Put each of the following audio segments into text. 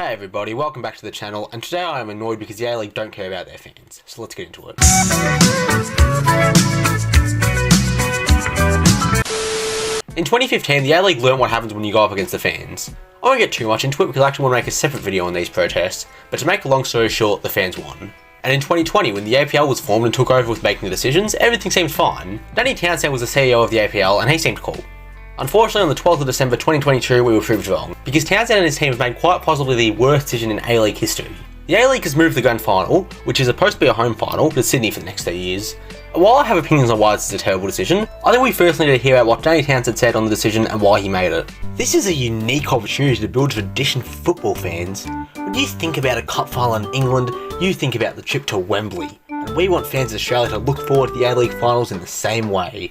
Hey everybody, welcome back to the channel, and today I am annoyed because the A-League don't care about their fans, so let's get into it. In 2015, the A-League learned what happens when you go up against the fans. I won't get too much into it because I actually want to make a separate video on these protests, but to make a long story short, the fans won. And in 2020, when the APL was formed and took over with making the decisions, everything seemed fine. Danny Townsend was the CEO of the APL and he seemed cool. Unfortunately, on the 12th of December 2022, we were proved wrong, because Townsend and his team have made quite possibly the worst decision in A-League history. The A-League has moved to the grand final, which is supposed to be a home final, to Sydney for the next 3 years. While I have opinions on why this is a terrible decision, I think we first need to hear out what Danny Townsend said on the decision and why he made it. This is a unique opportunity to build tradition for football fans. When you think about a cup final in England, you think about the trip to Wembley, and we want fans in Australia to look forward to the A-League finals in the same way.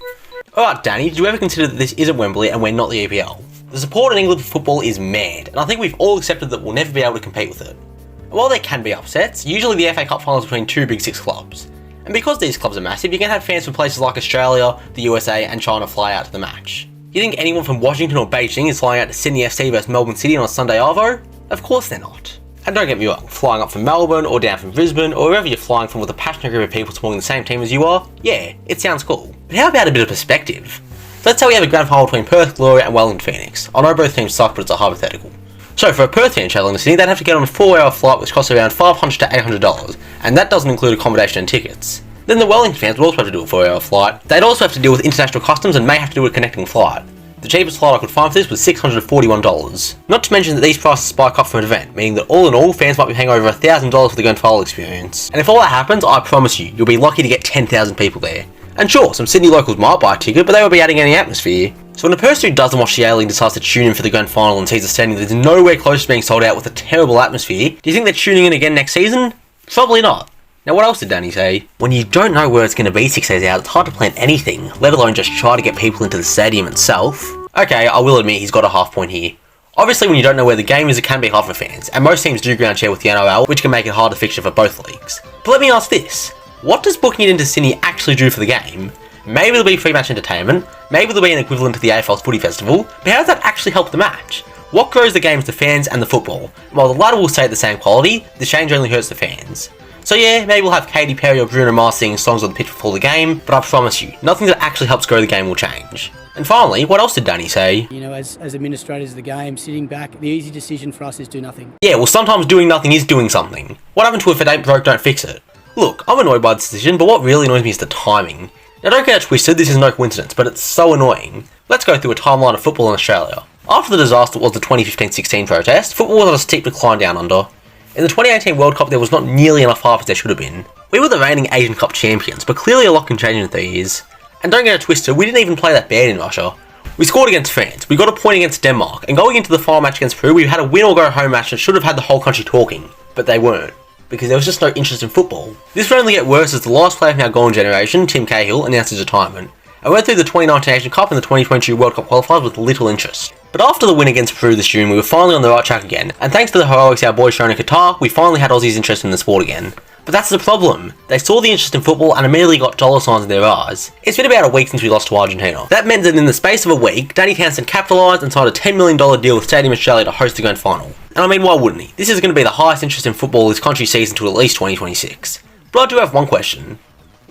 Alright Danny, did you ever consider that this isn't Wembley and we're not the EPL? The support in England for football is mad, and I think we've all accepted that we'll never be able to compete with it. And while there can be upsets, usually the FA Cup final is between two Big Six clubs. And because these clubs are massive, you can have fans from places like Australia, the USA and China fly out to the match. You think anyone from Washington or Beijing is flying out to Sydney FC versus Melbourne City on a Sunday arvo? Of course they're not. And don't get me wrong, flying up from Melbourne or down from Brisbane or wherever you're flying from with a passionate group of people supporting the same team as you are, yeah, it sounds cool. But how about a bit of perspective? So let's say we have a grand final between Perth Glory and Wellington Phoenix. I know both teams suck, but it's a hypothetical. So for a Perth team travelling to Sydney, they'd have to get on a 4-hour flight which costs around $500 to $800, and that doesn't include accommodation and tickets. Then the Wellington fans would also have to do a 4-hour flight. They'd also have to deal with international customs and may have to do a connecting flight. The cheapest flight I could find for this was $641. Not to mention that these prices spike up for an event, meaning that all in all, fans might be paying over $1,000 for the grand final experience. And if all that happens, I promise you'll be lucky to get 10,000 people there. And sure, some Sydney locals might buy a ticket, but they won't be adding any atmosphere. So when a person who doesn't watch the A-League decides to tune in for the grand final and sees a stadium that's nowhere close to being sold out with a terrible atmosphere, do you think they're tuning in again next season? Probably not. Now what else did Danny say? When you don't know where it's going to be 6 days out, it's hard to plan anything, let alone just try to get people into the stadium itself. Okay, I will admit he's got a half point here. Obviously when you don't know where the game is, it can be hard for fans, and most teams do ground share with the NRL, which can make it hard to fixture for both leagues. But let me ask this, what does booking it into Sydney actually do for the game? Maybe there'll be free match entertainment, maybe there'll be an equivalent to the AFL's footy festival, but how does that actually help the match? What grows the game is the fans and the football? While the latter will stay at the same quality, the change only hurts the fans. So yeah, maybe we'll have Katy Perry or Bruno Mars singing songs on the pitch before the game, but I promise you, nothing that actually helps grow the game will change. And finally, what else did Danny say? You know, as administrators of the game, sitting back, the easy decision for us is do nothing. Yeah, well sometimes doing nothing is doing something. What happened to if it ain't broke, don't fix it? Look, I'm annoyed by this decision, but what really annoys me is the timing. Now don't get it twisted, this is no coincidence, but it's so annoying. Let's go through a timeline of football in Australia. After the disaster was the 2015-16 protest, football was on a steep decline down under. In the 2018 World Cup there was not nearly enough hype as there should have been. We were the reigning Asian Cup champions, but clearly a lot can change in 3 years. And don't get it twisted, we didn't even play that bad in Russia. We scored against France, we got a point against Denmark, and going into the final match against Peru, we had a win or go home match that should have had the whole country talking. But they weren't, because there was just no interest in football. This would only get worse as the last player from our golden generation, Tim Cahill, announced his retirement. I went through the 2019 Asian Cup and the 2022 World Cup qualifiers with little interest. But after the win against Peru this June, we were finally on the right track again, and thanks to the heroics our boys shown in Qatar, we finally had Aussies interested in the sport again. But that's the problem. They saw the interest in football and immediately got dollar signs in their eyes. It's been about a week since we lost to Argentina. That meant that in the space of a week, Danny Townsend capitalised and signed a $10 million deal with Stadium Australia to host the grand final. And I mean, why wouldn't he? This is going to be the highest interest in football this country sees until at least 2026. But I do have one question.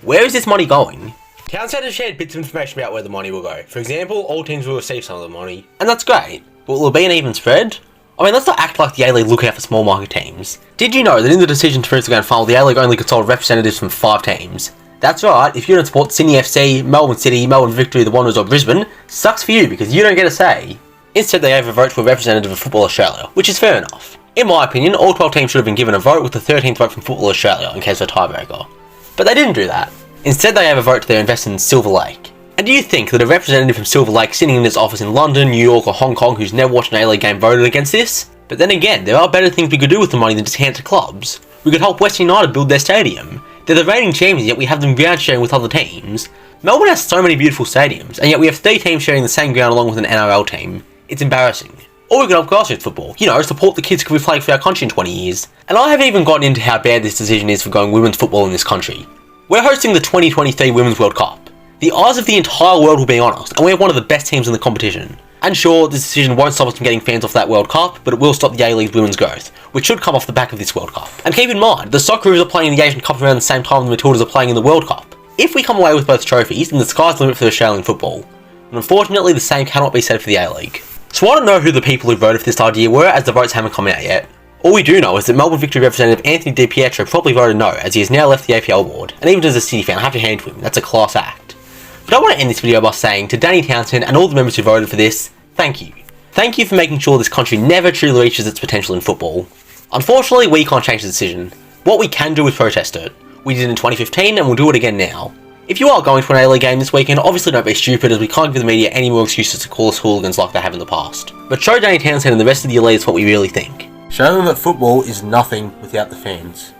Where is this money going? Townsend has shared bits of information about where the money will go. For example, all teams will receive some of the money. And that's great. But will it be an even spread? I mean, let's not act like the A-League look out for small market teams. Did you know that in the decision to move to the grand final, the A-League only consulted representatives from 5 teams? That's right, if you don't support Sydney FC, Melbourne City, Melbourne Victory, the Wanderers or Brisbane, sucks for you because you don't get a say. Instead they gave a vote to a representative of Football Australia, which is fair enough. In my opinion, all 12 teams should have been given a vote with the 13th vote from Football Australia in case of a tiebreaker. But they didn't do that. Instead they gave a vote to their investment in Silver Lake. And do you think that a representative from Silver Lake sitting in his office in London, New York or Hong Kong who's never watched an A-League game voted against this? But then again, there are better things we could do with the money than just hand it to clubs. We could help Western United build their stadium. They're the reigning champions, yet we have them ground sharing with other teams. Melbourne has so many beautiful stadiums, and yet we have 3 teams sharing the same ground along with an NRL team. It's embarrassing. Or we could help grassroots football, you know, support the kids who could be playing for our country in 20 years. And I haven't even gotten into how bad this decision is for going women's football in this country. We're hosting the 2023 Women's World Cup. The eyes of the entire world will be on us, and we have one of the best teams in the competition. And sure, this decision won't stop us from getting fans off that World Cup, but it will stop the A-League's women's growth, which should come off the back of this World Cup. And keep in mind, the Socceroos are playing in the Asian Cup around the same time the Matildas are playing in the World Cup. If we come away with both trophies, then the sky's the limit for Australian football. And unfortunately, the same cannot be said for the A-League. So I don't know who the people who voted for this idea were, as the votes haven't come out yet. All we do know is that Melbourne Victory representative Anthony Di Pietro probably voted no, as he has now left the APL board. And even as a City fan, I have to hand to him, that's a class act. But I want to end this video by saying to Danny Townsend and all the members who voted for this, thank you. Thank you for making sure this country never truly reaches its potential in football. Unfortunately, we can't change the decision. What we can do is protest it. We did it in 2015 and we'll do it again now. If you are going to an A-League game this weekend, obviously don't be stupid, as we can't give the media any more excuses to call us hooligans like they have in the past. But show Danny Townsend and the rest of the elites what we really think. Show them that football is nothing without the fans.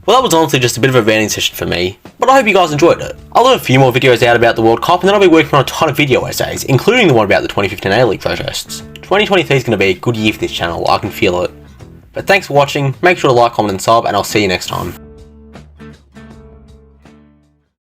Well, that was honestly just a bit of a ranting session for me, but I hope you guys enjoyed it. I'll have a few more videos out about the World Cup, and then I'll be working on a ton of video essays, including the one about the 2015 A-League protests. 2023 is going to be a good year for this channel, I can feel it. But thanks for watching, make sure to like, comment and sub, and I'll see you next time.